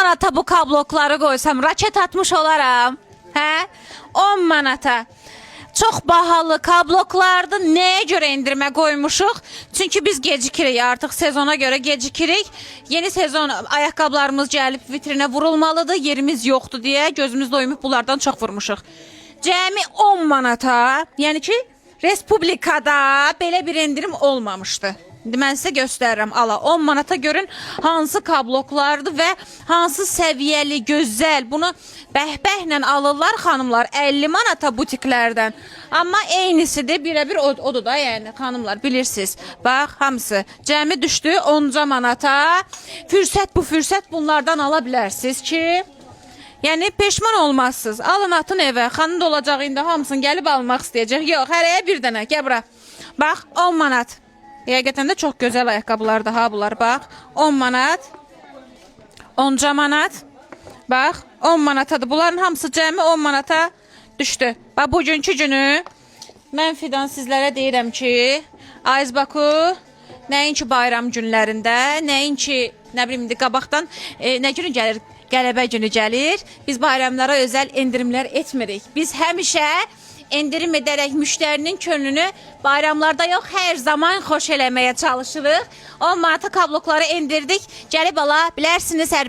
manata bu kablokları qoysam raket atmış olaram. Hə? 10 manata. Çox bahalı kabloklardı. Nəyə görə endirmə qoymuşuq? Çünki biz gecikirik artıq sezona görə gecikirik. Yeni sezon ayaqqabılarımız gəlib vitrinə vurulmalıdır. Yerimiz yoxdur deyə gözümüz doymuş bunlardan çox vurmuşuq. Cəmi 10 manata, yəni ki Respublikada belə bir endirim olmamışdı. Mən sizə göstərirəm. Ala 10 manata görün hansı kabloklardır və hansı səviyyəli, gözəl. Bunu bəhbəhlə alırlar xanımlar 50 manata butiklərdən. Amma eynisidir, birəbir odur da, yəni xanımlar bilirsiniz. Bax, hamısı cəmi düşdü 10 manata. Fürsət bu fürsət bunlardan ala bilərsiniz ki, yəni peşman olmazsınız. Alın atın evə. Xanım da olacaq indi hamısını gəlib almaq istəyəcək. Yox, hərəyə bir dənə. Gəl bura. Bax, 10 manat. Həqiqətən də çox gözəl ayaqqabılardır ha bunlar. Bax, 10 manat. 10 manat. Bax, 10 manatadır. Bunların hamısı cəmi 10 manata düşdü. Bax, bugünkü günü mən Fidan sizlərə deyirəm ki, Ayzbaku nəinki bayram günlərində, nəinki, nə bilim, indi qabaqdan nə günü gəlir? Qələbə günü gəlir. Biz bayramlara özəl endirimlər etmirik. Biz həmişə endirim edərək müştərinin könlünü bayramlarda yox, hər zaman xoş eləməyə çalışırıq. 10 manata kablokları endirdik. Gəlib ala bilərsiniz hər